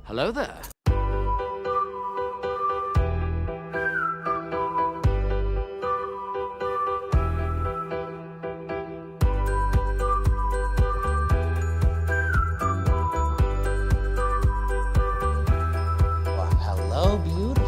Hello there. Well, hello, beautiful.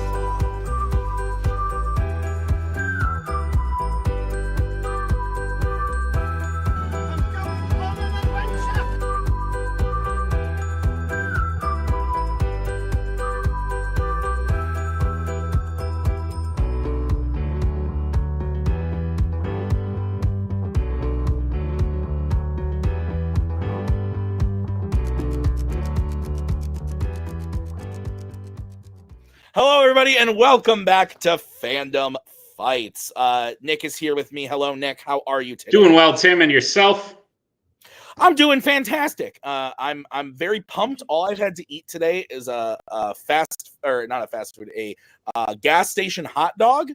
Hello, everybody, and welcome back to Fandom Fights. Nick is here with me. Hello, Nick. How are you today? Doing well, Tim, and yourself? I'm doing fantastic. I'm very pumped. All I've had to eat today is a gas station hot dog.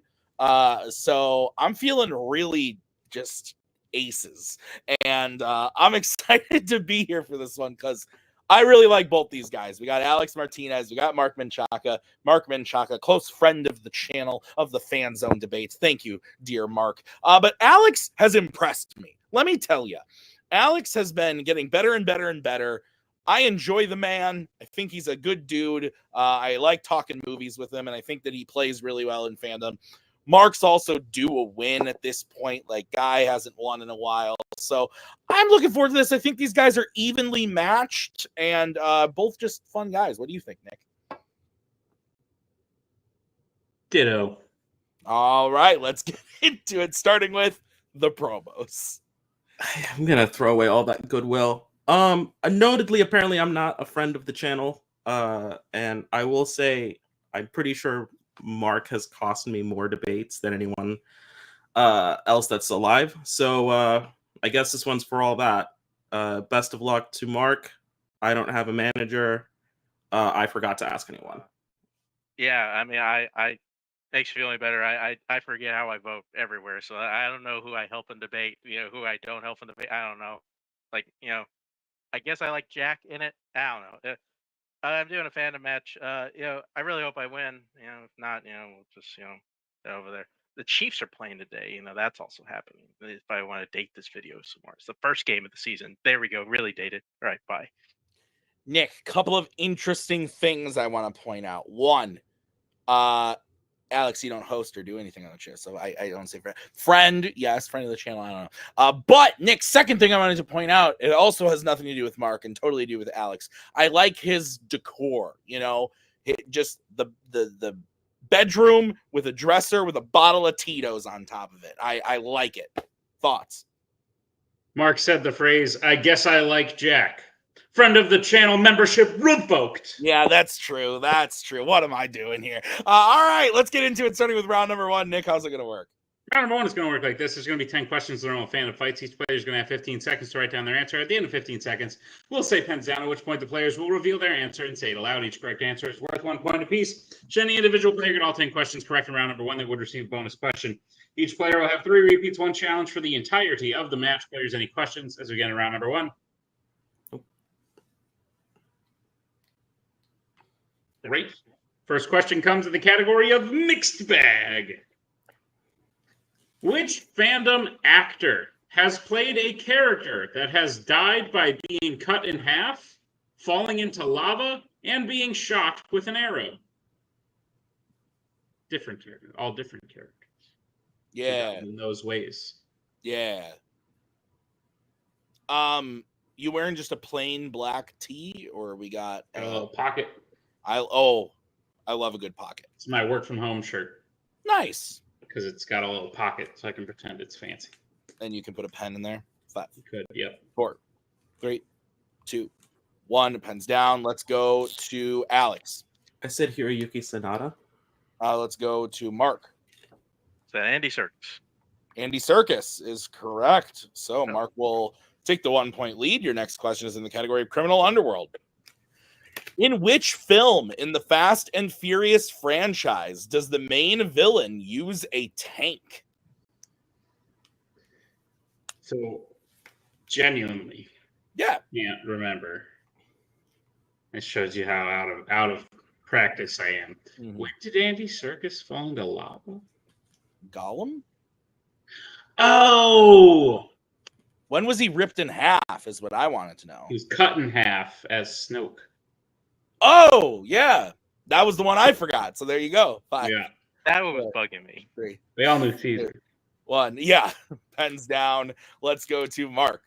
So I'm feeling really just aces, and I'm excited to be here for this one because I really like both these guys. We got Alex Martinez. We got Mark Menchaca. Mark Menchaca, close friend of the channel, of the Fanzone debates. Thank you, dear Mark. But Alex has impressed me. Let me tell you. Alex has been getting better and better and better. I enjoy the man. I think he's a good dude. I like talking movies with him, and I think that he plays really well in Fandom. Mark's also due a win at this point. Like, Guy hasn't won in a while. So I'm looking forward to this. I think these guys are evenly matched and both just fun guys. What do you think, Nick? Ditto. All right, let's get into it, starting with the promos. I'm gonna throw away all that goodwill. Notably, apparently, I'm not a friend of the channel. And I will say, I'm pretty sure Mark has cost me more debates than anyone else that's alive. So I guess this one's for all that. Best of luck to Mark. I don't have a manager. I forgot to ask anyone. Yeah, I mean, I makes you feel any better. I forget how I vote everywhere, so I don't know who I help in debate. Who I don't help in debate. I don't know. Like, I guess I like Jack in it. I don't know. I'm doing a Fandom match. I really hope I win. If not, we'll just head over there. The Chiefs are playing today. That's also happening. If I want to date this video some more, it's the first game of the season. There we go. Really dated. All right, bye. Nick, couple of interesting things I want to point out. One, Alex, you don't host or do anything on the show, so I don't say friend. Yes, friend of the channel. I don't know. But Nick, second thing I wanted to point out, it also has nothing to do with Mark and totally to do with Alex. I like his decor. Just the bedroom with a dresser with a bottle of Tito's on top of it. I like it. Thoughts? Mark said the phrase, "I guess I like Jack." Friend of the channel membership revoked. Yeah, that's true. That's true. What am I doing here? All right, let's get into it, starting with round number one. Nick, how's it going to work? Round number one is going to work like this. There's going to be 10 questions that are on Fandom Fights. Each player is going to have 15 seconds to write down their answer. At the end of 15 seconds, we'll say pens down, at which point the players will reveal their answer and say it aloud. Each correct answer is worth 1 point apiece. Should any individual player get all 10 questions correct in round number one, they would receive a bonus question. Each player will have 3 repeats, 1 challenge for the entirety of the match. Players, any questions as we get in round number one? Great. First question comes in the category of mixed bag. Which fandom actor has played a character that has died by being cut in half, falling into lava, and being shot with an arrow? Different characters, all different characters. Yeah. In those ways. Yeah. You wearing just a plain black tee, or we got a little pocket? I love a good pocket. It's my work from home shirt. Nice. Because it's got a little pocket, so I can pretend it's fancy. And you can put a pen in there. 5. You could, yep. 4, 3, 2, 1. Pens down. Let's go to Alex. I said Hiroyuki Sanada. Let's go to Mark. Is that Andy Serkis? Andy Serkis is correct. So Mark will take the 1 point lead. Your next question is in the category of criminal underworld. In which film in the Fast and Furious franchise does the main villain use a tank? So, genuinely, can't remember. It shows you how out of practice I am. Mhm. When did Andy Serkis fall into lava? Gollum? Oh, When was he ripped in half? Is what I wanted to know. he was cut in half as Snoke. Oh, yeah. That was the one I forgot. So there you go. 5, Yeah, That one was bugging me. 3, they all knew Caesar. 1. Yeah. Pens down. Let's go to Mark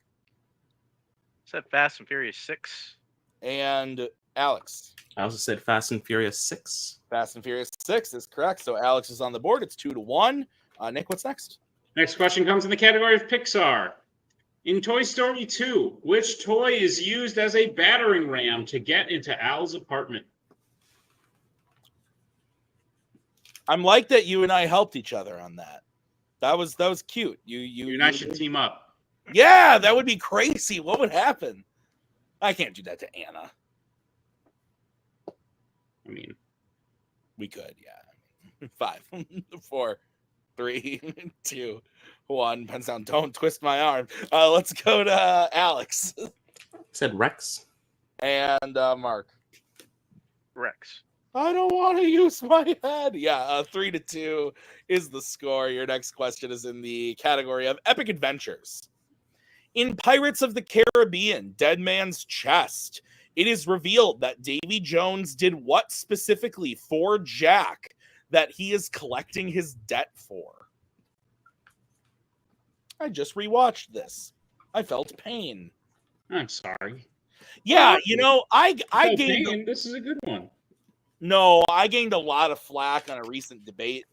Is that Fast and Furious 6? and Alex. I also said Fast and Furious 6. Fast and Furious 6 is correct. So Alex is on the board. It's 2-1. Nick, what's next? Next question comes in the category of Pixar. In Toy Story 2, which toy is used as a battering ram to get into Al's apartment? I'm like that you and I helped each other on that. That was cute. You and I should team up. Yeah, that would be crazy. What would happen? I can't do that to Anna. I mean, We could, yeah. 5, 4, 3, 2, 1. Pens down. Don't twist my arm. Let's go to Alex I said Rex. and Mark. Rex. I don't want to use my head. Yeah, 3-2 is the score. Your next question is in the category of epic adventures. In Pirates of the Caribbean, Dead Man's Chest, it is revealed that Davy Jones did what specifically for Jack that he is collecting his debt for? I just rewatched this. I felt pain. I'm sorry. Yeah, you know, I Oh, gained Payne, this is a good one. I gained a lot of flack on a recent debate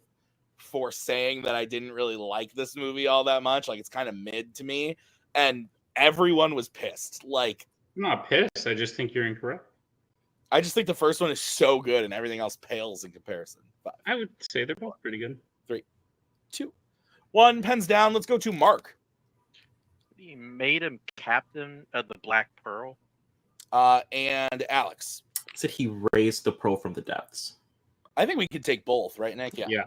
for saying that I didn't really like this movie all that much. Like, it's kind of mid to me, and everyone was pissed. Like, I'm not pissed. I just think you're incorrect. I just think the first one is so good, and everything else pales in comparison. 5, I would say they're both pretty good. 3, 2, 1. Pens down. Let's go to Mark. He made him captain of the Black Pearl. And Alex. I said he raised the Pearl from the depths. I think we could take both, right, Nick? Yeah.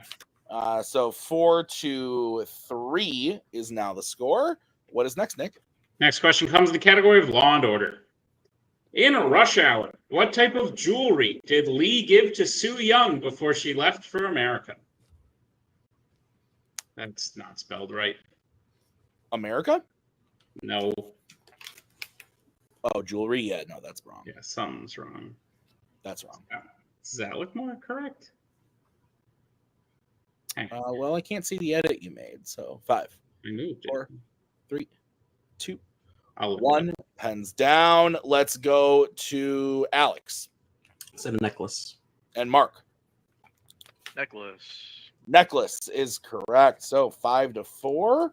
So 4-3 is now the score. What is next, Nick? Next question comes in the category of Law and Order. In Rush Hour, what type of jewelry did Lee give to Sue Young before she left for America? That's not spelled right. America? No. Oh, jewelry? Yeah, no, that's wrong. Yeah, something's wrong. That's wrong. Does that look more correct? Hang on. Well, I can't see the edit you made. So 5, I moved it. 4, 3, 2, I'll look it 1. Pens down. Let's go to Alex I said necklace. and Mark. Necklace. Necklace is correct. So 5-4.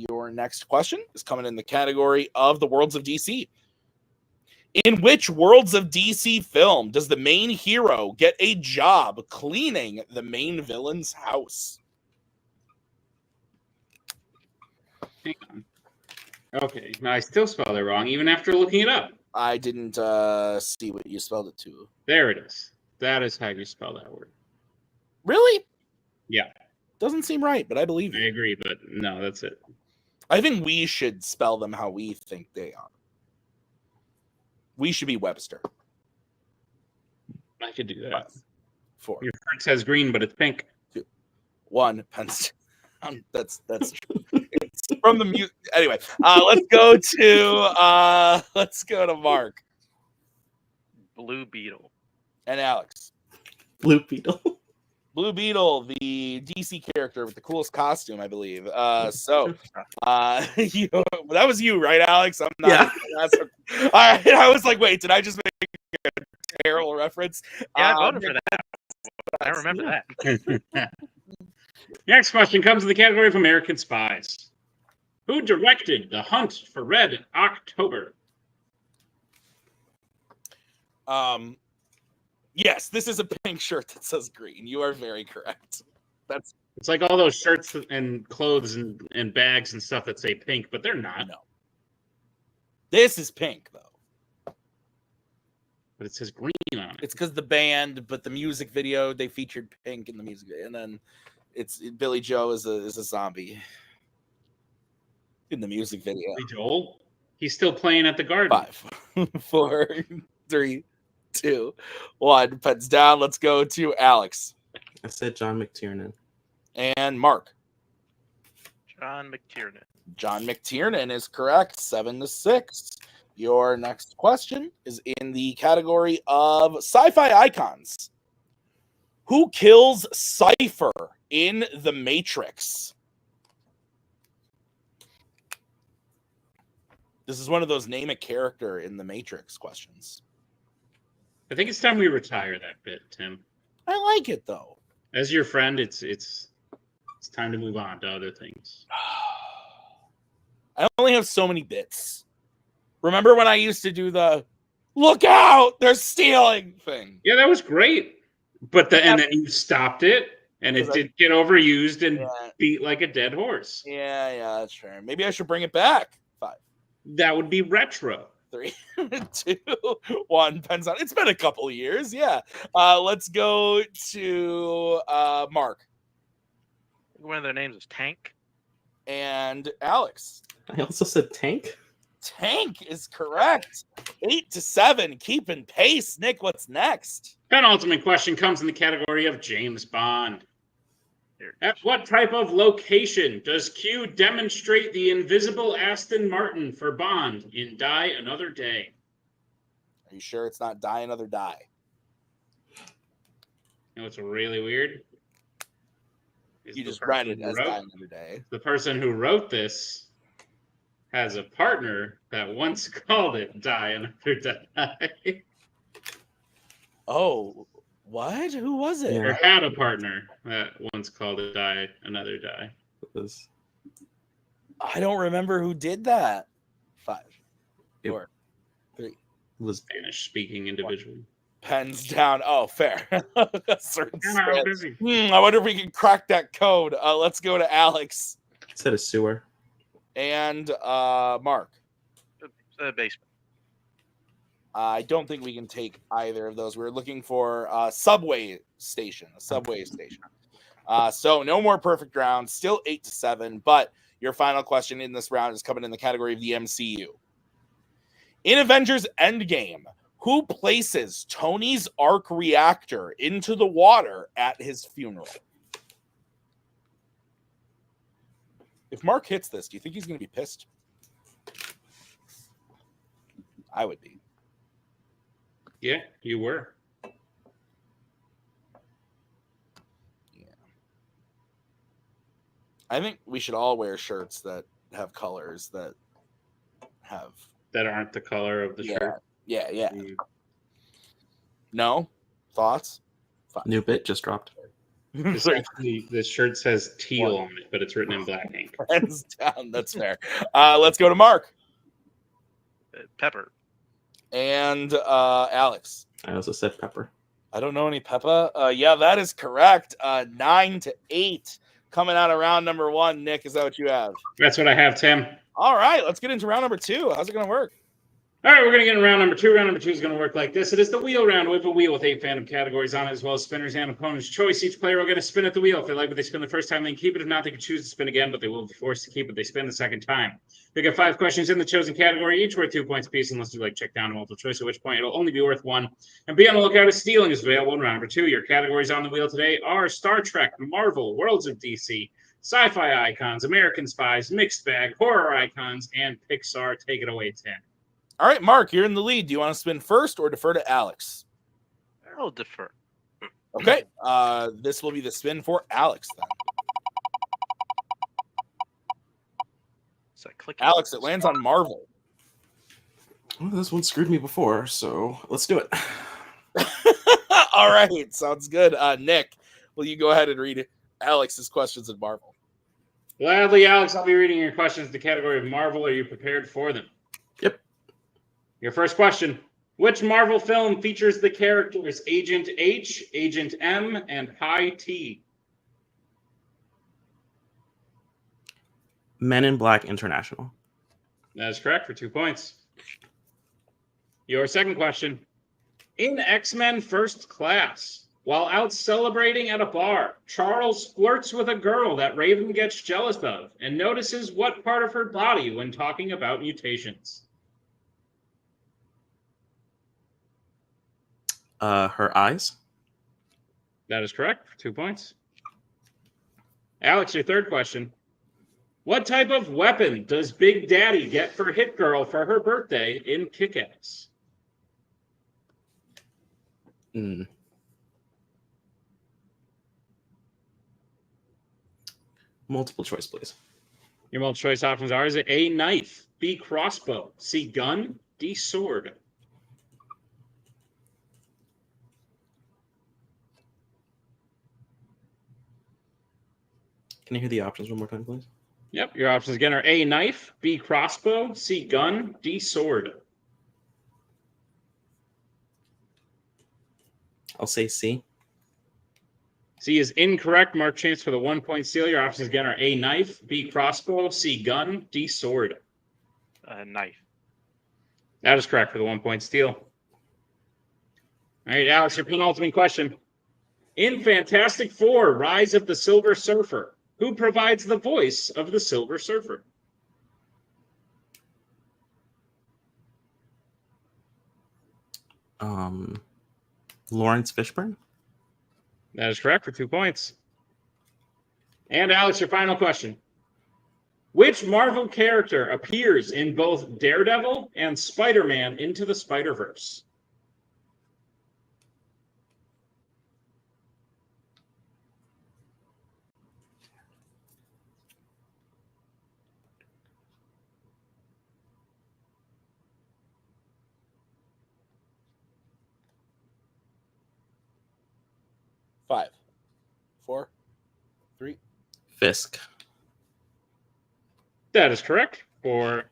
Your next question is coming in the category of the Worlds of DC. In which Worlds of DC film does the main hero get a job cleaning the main villain's house? Hang on. Okay, now I still spelled it wrong, even after looking it up. I didn't see what you spelled it to. There it is. That is how you spell that word. Really? Yeah. Doesn't seem right, but I believe I you. agree, but no, that's it. I think we should spell them how we think they are. We should be Webster. I could do that. 5, 4, Your shirt says green, but it's pink. 1. Pens down. That's it's from the music. Anyway, let's go to Mark Blue Beetle. and Alex. Blue Beetle. Blue Beetle, the DC character with the coolest costume, I believe. That was you, right, Alex? I'm not. Yeah. All right. I was like, wait, did I just make a terrible reference? Yeah, I voted for that. I remember that. Next question comes in the category of American Spies. Who directed The Hunt for Red October? Yes, this is a pink shirt that says green. You are very correct. It's like all those shirts and clothes and bags and stuff that say pink, but they're not. No. This is pink, though. But it says green on it. It's because the band, but the music video, they featured pink in the music video. And then Billy Joe is a zombie in the music video. Hey, Joel, he's still playing at the Garden. 5, 4, 3, 2, 1. Pens down. Let's go to Alex. I said John McTiernan. And Mark. John McTiernan. John McTiernan is correct. 7-6. Your next question is in the category of sci-fi icons. Who kills Cypher in The Matrix? This is one of those name a character in The Matrix questions. I think it's time we retire that bit, Tim. I like it though. As your friend, it's time to move on to other things. I only have so many bits. Remember when I used to do the "look out, they're stealing" thing? Yeah, that was great. But and then you stopped it, and it did get overused and beat like a dead horse. Yeah, that's fair. Maybe I should bring it back. 5, That would be retro. 3, 2, 1. Pens on. It's been a couple of years. Yeah. Let's go to Mark. One of their names is Tank. And Alex. I also said Tank. Tank is correct. 8-7, keeping pace. Nick, what's next? Penultimate question comes in the category of James Bond. At what type of location does Q demonstrate the invisible Aston Martin for Bond in Die Another Day? Are you sure it's not Die Another Die? You know what's really weird? You just read it as Die Another Day. The person who wrote this has a partner that once called it Die Another Die. Oh, what? Who was it? Or had a partner that once called it Die Another Die. I don't remember who did that. 5, 4, 3. Was Spanish-speaking individual. Pens down. Oh, fair. Certain I'm busy. I wonder if we can crack that code. Let's go to Alex. I said a sewer. And Mark. The basement. I don't think we can take either of those. We're looking for a subway station. So no more perfect rounds. Still 8-7. But your final question in this round is coming in the category of the MCU. In Avengers Endgame, who places Tony's arc reactor into the water at his funeral? If Mark hits this, do you think he's going to be pissed? I would be. Yeah, you were. Yeah. I think we should all wear shirts that have colors that aren't the color of the shirt. Yeah. No? Thoughts? Fine. New bit just dropped. The shirt says teal on it, but it's written in black ink. Hands down. That's fair. Let's go to Mark. Pepper. And Alex. I also said pepper. I don't know any Peppa. Yeah, that is correct. 9-8. Coming out of round number 1. Nick, is that what you have? That's what I have, Tim. All right, let's get into round number 2. How's it going to work? All right, we're going to get in round number 2. Round number 2 is going to work like this. It is the wheel round. We have a wheel with 8 fandom categories on it, as well as spinners and opponent's choice. Each player will get a spin at the wheel. If they like what they spin the first time, they can keep it. If not, they can choose to spin again, but they will be forced to keep what they spin the second time. They get 5 questions in the chosen category, each worth 2 points apiece, unless you like check down a multiple choice, at which point it'll only be worth 1. And be on the lookout as stealing is available in round number 2. Your categories on the wheel today are Star Trek, Marvel, Worlds of DC, sci-fi icons, American spies, mixed bag, horror icons, and Pixar. Take it away, Tim. All right, Mark, you're in the lead. Do you want to spin first or defer to Alex? I'll defer. Okay, this will be the spin for Alex then. So I click Alex, it lands on Marvel. Well, this one screwed me before, so let's do it. All right, sounds good. Nick, will you go ahead and read Alex's questions in Marvel? Gladly, Alex, I'll be reading your questions in the category of Marvel. Are you prepared for them? Yep. Your first question. Which Marvel film features the characters Agent H, Agent M, and High T? Men in Black International. That is correct for 2 points. Your second question. In X-Men First Class, while out celebrating at a bar, Charles flirts with a girl that Raven gets jealous of and notices what part of her body when talking about mutations. Her eyes. That is correct for 2 points. Alex, your third question. What type of weapon does Big Daddy get for Hit Girl for her birthday in Kick-Ass? Multiple choice, please. Your multiple choice options are: is it A, knife, B, crossbow, C, gun, D, sword? Can you hear the options one more time, please? Yep, your options again are A, knife, B, crossbow, C, gun, D, sword. I'll say C. C is incorrect. Mark Chance for the 1 point steal. Your options again are A, knife, B, crossbow, C, gun, D, sword. Knife. That is correct for the 1 point steal. All right, Alex, your penultimate question. In Fantastic Four, Rise of the Silver Surfer, who provides the voice of the Silver Surfer? Lawrence Fishburne. That is correct for 2 points. And Alex, your final question. Which Marvel character appears in both Daredevil and Spider-Man Into the Spider-Verse? Five, 4, 3. Fisk. That is correct for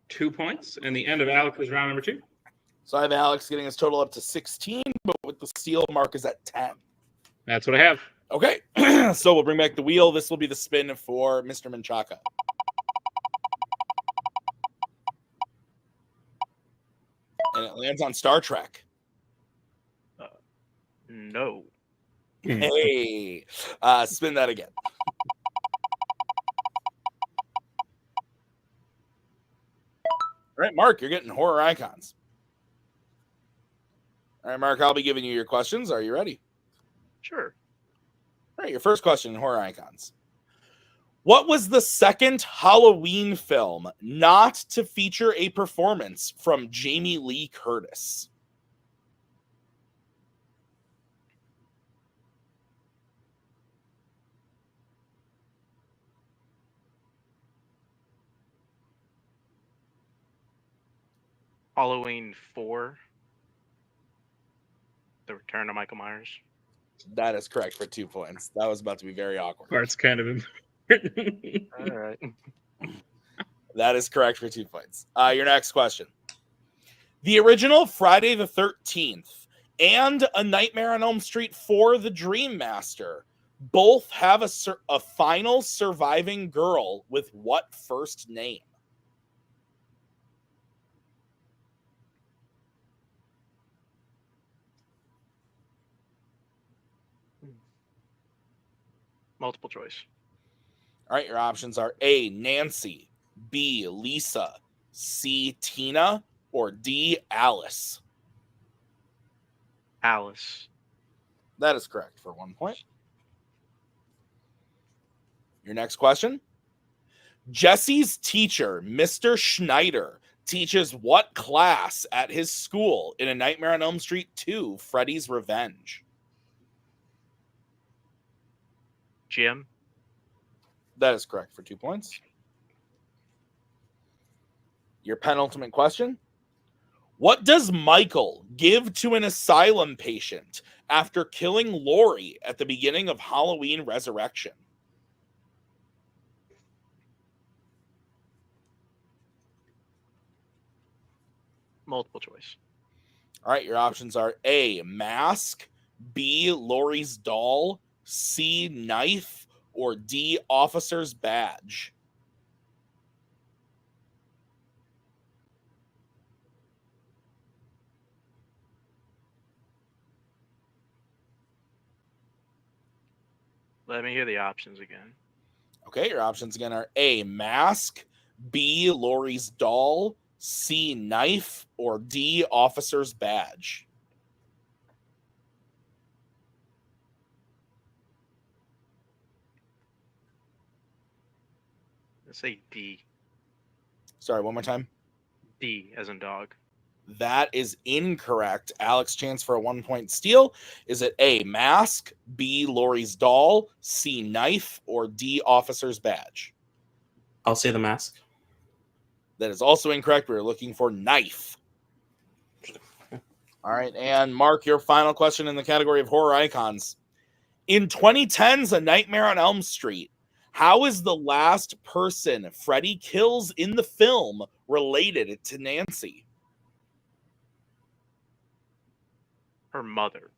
2 points. And the end of Alex's round number 2. So I have Alex getting his total up to 16, but with the steal, Mark is at 10. That's what I have. Okay, so we'll bring back the wheel. This will be the spin for Mr. Menchaca. And it lands on Star Trek. No. Hey, spin that again. All right, Mark, you're getting horror icons. All right, Mark, I'll be giving you your questions. Are you ready? Sure. All right, your first question in horror icons. What was the second Halloween film not to feature a performance from Jamie Lee Curtis? Halloween 4. The Return of Michael Myers. That is correct for 2 points. That was about to be very awkward. Part's kind of All right. That is correct for 2 points. Your next question. The original Friday the 13th and A Nightmare on Elm Street 4 The Dream Master both have a final surviving girl with what first name? Multiple choice. All right, your options are A, Nancy, B, Lisa, C, Tina, or D, Alice. Alice. That is correct for 1 point. Your next question. Jesse's teacher, Mr. Schneider, teaches what class at his school in A Nightmare on Elm Street 2, Freddy's Revenge? Jim. That is correct for 2 points. Your penultimate question. What does Michael give to an asylum patient after killing Laurie at the beginning of Halloween Resurrection? Multiple choice. All right, your options are A, mask, B, Laurie's doll, C, knife, or D, officer's badge. Let me hear the options again. Okay, your options again are A, mask, B, Laurie's doll, C, knife, or D, officer's badge. Let's say D. Sorry, one more time. D as in dog. That is incorrect. Alex, chance for a 1-point steal. Is it A, mask, B, Lori's doll, C, knife, or D, officer's badge? I'll say the mask. That is also incorrect. We're looking for knife. All right, and Mark, your final question in the category of horror icons. In 2010's A Nightmare on Elm Street, how is the last person Freddy kills in the film related to Nancy? Her mother.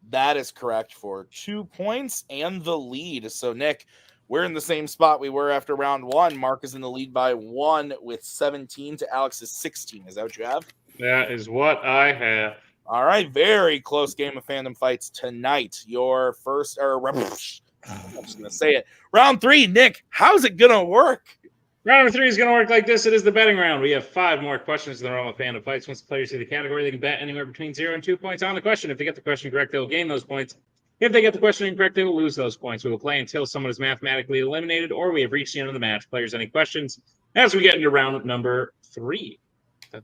That is correct for 2 points and the lead. So, Nick, we're in the same spot we were after round 1. Mark is in the lead by 1 with 17 to Alex's 16. Is that what you have? That is what I have. All right, very close game of fandom fights tonight. Your first, I'm just going to say it. Round 3, Nick, how's it going to work? Round number 3 is going to work like this. It is the betting round. We have 5 more questions than normal Fandom fights. Once the players see the category, they can bet anywhere between 0 and 2 points on the question. If they get the question correct, they will gain those points. If they get the question incorrect, they will lose those points. We will play until someone is mathematically eliminated or we have reached the end of the match. Players, any questions? As we get into round number 3. That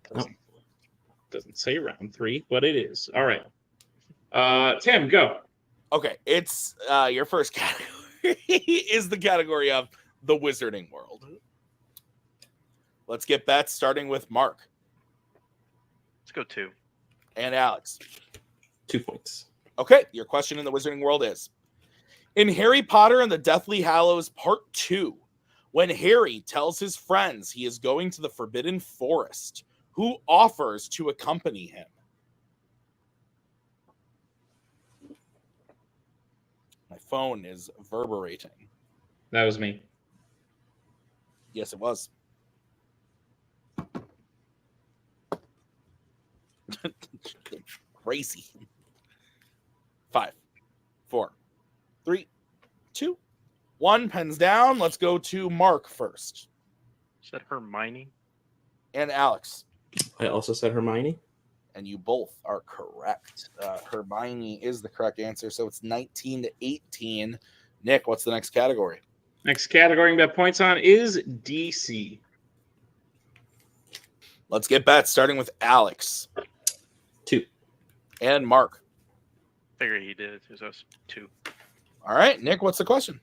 doesn't say round 3, but it is. All right. Tim, go. Okay, it's your first category is the category of the Wizarding World. Let's get bets, starting with Mark. Let's go 2. And Alex. 2 points. Okay, your question in the Wizarding World is, in Harry Potter and the Deathly Hallows Part 2, when Harry tells his friends he is going to the Forbidden Forest, who offers to accompany him? My phone is reverberating. That was me. Yes, it was. Crazy. 5, 4, 3, 2, 1. Pens down. Let's go to Mark first. Said Hermione. And Alex. I also said Hermione. And you both are correct. Hermione is the correct answer. So it's 19 to 18. Nick, what's the next category? Next category we bet points on is DC. Let's get bets, starting with Alex. 2. And Mark. Figure he did. It was 2. All right, Nick, what's the question?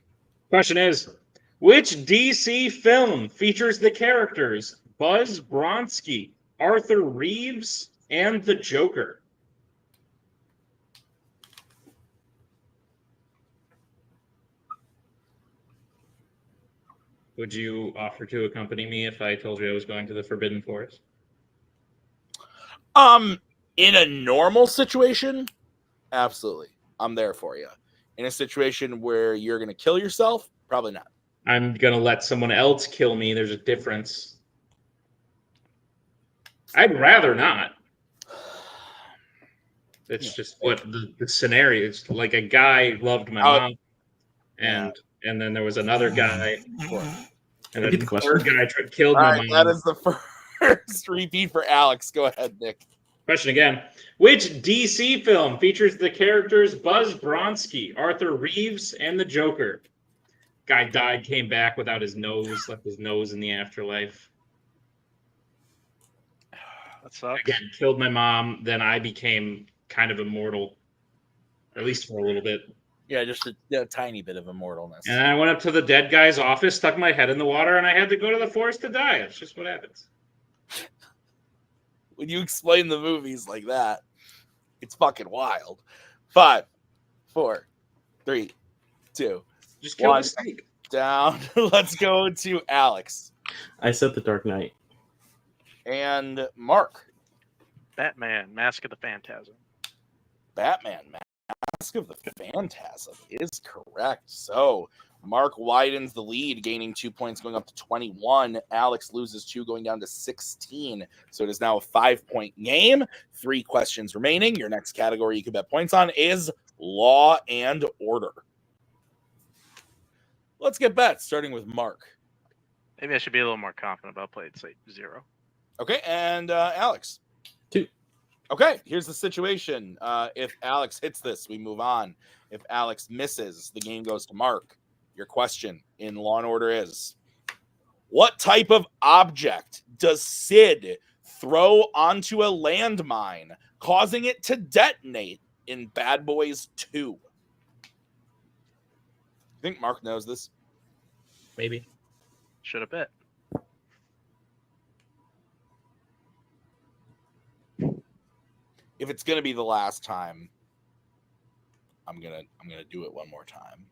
Question is, which DC film features the characters Buzz Bronski, Arthur Reeves, and the Joker? Would you offer to accompany me if I told you I was going to the Forbidden Forest? In a normal situation, absolutely. I'm there for you. In a situation where you're going to kill yourself, probably not. I'm going to let someone else kill me. There's a difference. I'd rather not. It's just what the scenario is. Like a guy loved my mom, and then there was another guy, and then the third guy killed my mom. That is the first repeat for Alex. Go ahead, Nick. Question again. Which DC film features the characters Buzz Bronski, Arthur Reeves, and the Joker? Guy died, came back without his nose, left his nose in the afterlife. That sucks. Again, killed my mom, then I became kind of immortal, or at least for a little bit. Yeah, just a tiny bit of immortalness. And I went up to the dead guy's office, stuck my head in the water, and I had to go to the forest to die. That's just what happens. When you explain the movies like that, it's fucking wild. 5, 4, 3, 2, just kill 1. the snake. Down. Let's go to Alex. I said The Dark Knight. And Mark. Batman, Mask of the Phantasm. Batman, Mask of the Phantasm is correct. So Mark widens the lead, gaining 2 points, going up to 21. Alex loses 2, going down to 16. So it is now a 5-point game. 3 questions remaining. Your next category you can bet points on is Law and Order. Let's get bets, starting with Mark. Maybe I should be a little more confident about playing, say, 0. Okay, and Alex. 2. Okay, here's the situation. If Alex hits this, we move on. If Alex misses, the game goes to Mark. Your question in Law and Order is, What type of object does Sid throw onto a landmine, causing it to detonate in Bad Boys 2? I think Mark knows this. Maybe. Should have bet. If it's gonna be the last time, I'm gonna do it one more time.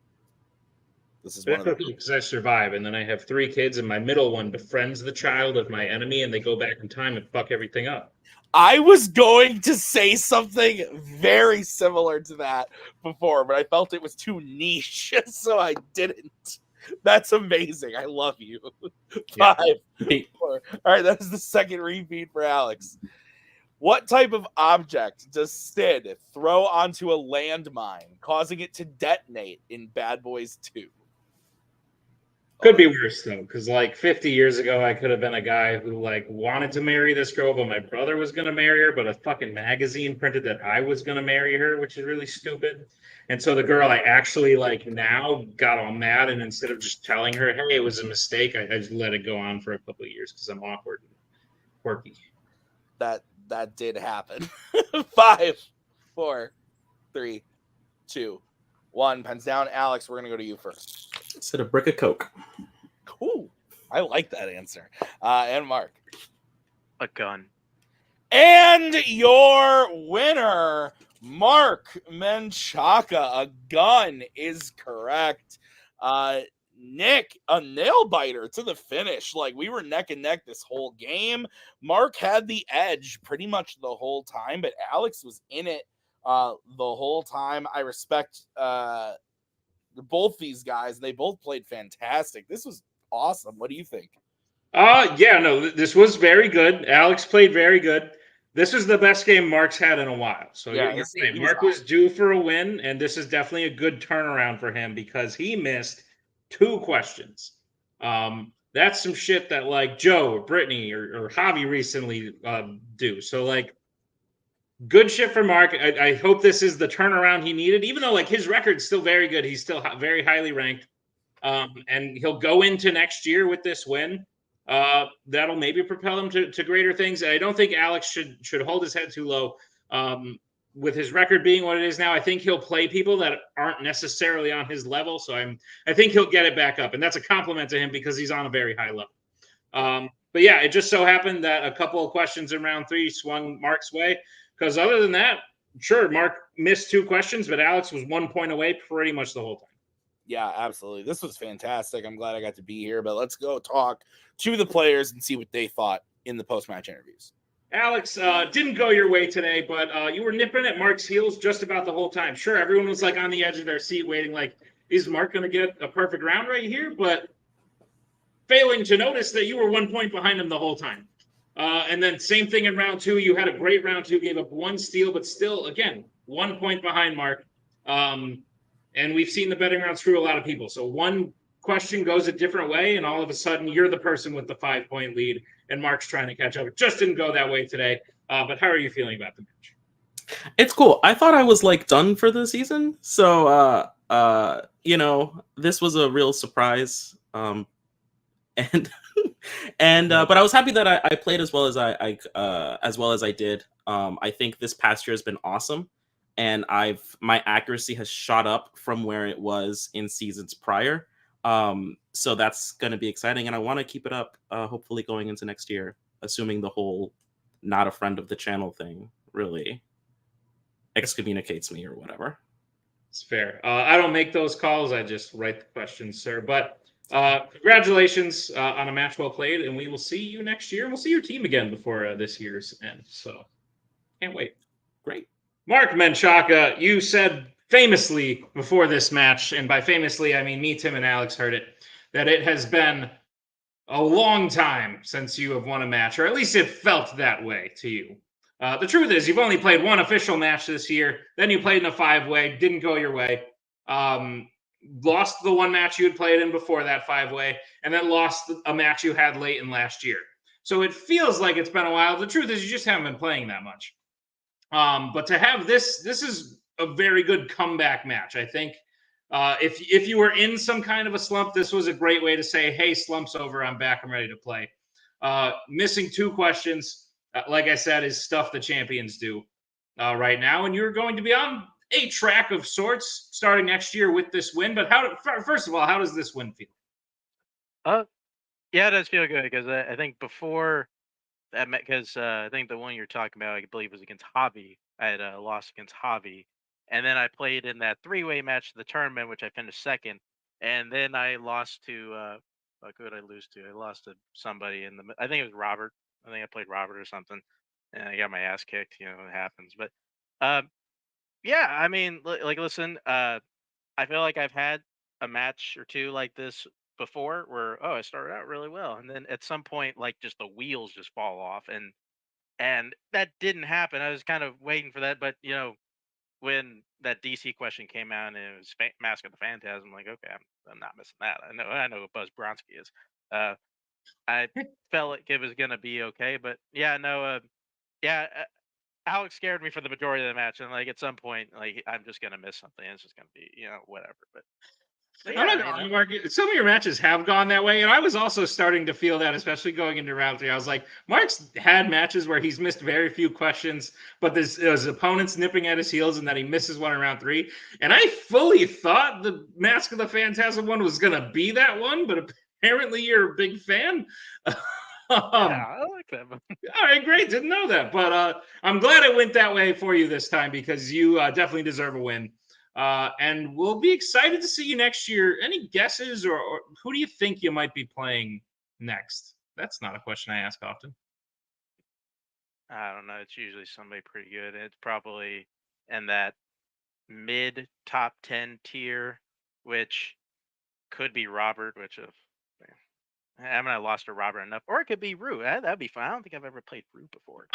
This is one of the because I survive, and then I have 3 kids, and my middle one befriends the child of my enemy, and they go back in time and fuck everything up. I was going to say something very similar to that before, but I felt it was too niche, so I didn't. That's amazing. I love you. Yeah. 5, 4. All right, that is the second repeat for Alex. What type of object does Sid throw onto a landmine, causing it to detonate in Bad Boys 2? Could be worse though, because like 50 years ago, I could have been a guy who like wanted to marry this girl, but my brother was gonna marry her, but a fucking magazine printed that I was gonna marry her, which is really stupid. And so the girl I actually like now got all mad, and instead of just telling her, "Hey, it was a mistake," I just let it go on for a couple of years because I'm awkward and quirky. That did happen. 5, 4, 3, 2, 1. Pens down. Alex, we're gonna go to you first. Instead of brick of Coke. Cool. I like that answer. And Mark. A gun. And your winner, Mark Menchaca, a gun is correct. Nick, a nail biter to the finish. Like, we were neck and neck this whole game. Mark had the edge pretty much the whole time, but Alex was in it the whole time. I respect both these guys. They both played fantastic. This was awesome. What do you think? Yeah, no, this was very good. Alex played very good. This was the best game Mark's had in a while. So Yeah, you're he right. was Mark was due for a win, and this is definitely a good turnaround for him because he missed 2 questions. That's some shit that like Joe or Brittany or Javi recently do. So like, good shit for Mark. I hope this is the turnaround he needed, even though like his record's still very good. He's still very highly ranked. And he'll go into next year with this win. That'll maybe propel him to greater things. I don't think Alex should hold his head too low. With his record being what it is now, I think he'll play people that aren't necessarily on his level. So I think he'll get it back up, and that's a compliment to him because he's on a very high level. But yeah, it just so happened that a couple of questions in round 3 swung Mark's way. Because other than that, sure, Mark missed 2 questions, but Alex was 1 point away pretty much the whole time. Yeah, absolutely. This was fantastic. I'm glad I got to be here, but let's go talk to the players and see what they thought in the post-match interviews. Alex, didn't go your way today, but you were nipping at Mark's heels just about the whole time. Sure, everyone was like on the edge of their seat waiting, like, is Mark going to get a perfect round right here? But failing to notice that you were 1 point behind him the whole time. And then same thing in round 2. You had a great round 2, gave up 1 steal, but still, again, 1 point behind Mark. And we've seen the betting round screw a lot of people. So one question goes a different way, and all of a sudden you're the person with the 5-point lead, and Mark's trying to catch up. It just didn't go that way today. But how are you feeling about the match? It's cool. I thought I was like done for the season. So, you know, this was a real surprise. And but I was happy that I played as well as I did. I think this past year has been awesome, and my accuracy has shot up from where it was in seasons prior. So that's going to be exciting, and I want to keep it up. Hopefully, going into next year, assuming the whole not a friend of the channel thing really excommunicates me or whatever. It's fair. I don't make those calls. I just write the questions, sir. But congratulations on a match well played, and we will see you next year. We'll see your team again before this year's end. So can't wait. Great. Mark Menchaca, you said famously before this match, and by famously I mean me, Tim, and Alex heard it, that it has been a long time since you have won a match, or at least it felt that way to you. The truth is, you've only played 1 official match this year. Then you played in a 5-way, didn't go your way. Lost the 1 match you had played in before that 5-way, and then lost a match you had late in last year. So it feels like it's been a while. The truth is, you just haven't been playing that much. But to have this is a very good comeback match. I think If you were in some kind of a slump, this was a great way to say, hey, slump's over, I'm back, I'm ready to play. Missing 2 questions, like I said, is stuff the champions do right now. And you're going to be on a track of sorts starting next year with this win. But first of all, how does this win feel? Yeah, it does feel good because I think before that, because I think the one you're talking about, I believe, was against Javi. I had lost against Javi, and then I played in that 3-way match of the tournament, which I finished second, and then I lost to who did I lose to? I lost to somebody I think it was Robert. I think I played Robert or something, and I got my ass kicked. You know, it happens. But yeah, I mean, listen, I feel like I've had a match or two like this before where I started out really well and then at some point like just the wheels just fall off and that didn't happen. I was kind of waiting for that, but when that DC question came out and it was Mask of the Phantasm, I'm like, okay, I'm not missing that. I know what Buzz Bronski is. I felt like it was gonna be okay, but yeah, no, yeah. Alex scared me for the majority of the match, and like at some point, like I'm just gonna miss something. It's just gonna be, whatever. But I'm yeah, not gonna lie, Mark. Some of your matches have gone that way, and I was also starting to feel that, especially going into round 3. I was like, Mark's had matches where he's missed very few questions, but there's his opponent's nipping at his heels, and then he misses one in round 3. And I fully thought the Mask of the Phantasm one was gonna be that one, but apparently you're a big fan. yeah, I like that. All right, great. Didn't know that, but I'm glad it went that way for you this time because you definitely deserve a win. And we'll be excited to see you next year. Any guesses or who do you think you might be playing next? That's not a question I ask often. I don't know. It's usually somebody pretty good. It's probably in that mid top 10 tier, which could be Robert, which I haven't I lost to Robert enough, or it could be Rue. That'd be fun. I don't think I've ever played Rue before.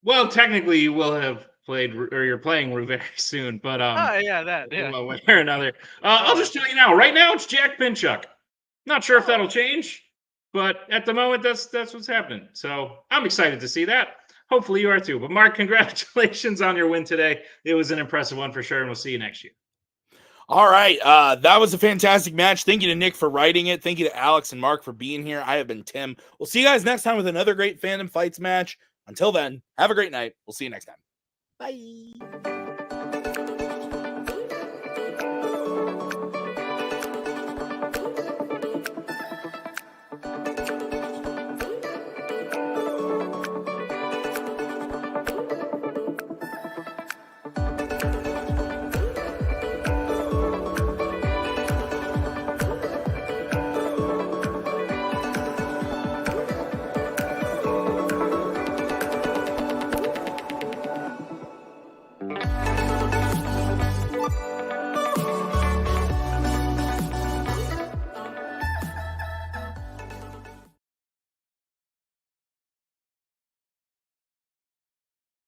Well, technically, you will have played, or you're playing Rue very soon, but Oh yeah, that yeah. one way or another. I'll just tell you now. Right now, it's Jack Pinchuk. Not sure if that'll change, but at the moment, that's what's happening. So I'm excited to see that. Hopefully, you are too. But Mark, congratulations on your win today. It was an impressive one for sure, and we'll see you next year. All right. That was a fantastic match. Thank you to Nick for writing it. Thank you to Alex and Mark for being here. I have been Tim. We'll see you guys next time with another great Fandom Fights match. Until then, have a great night. We'll see you next time. Bye.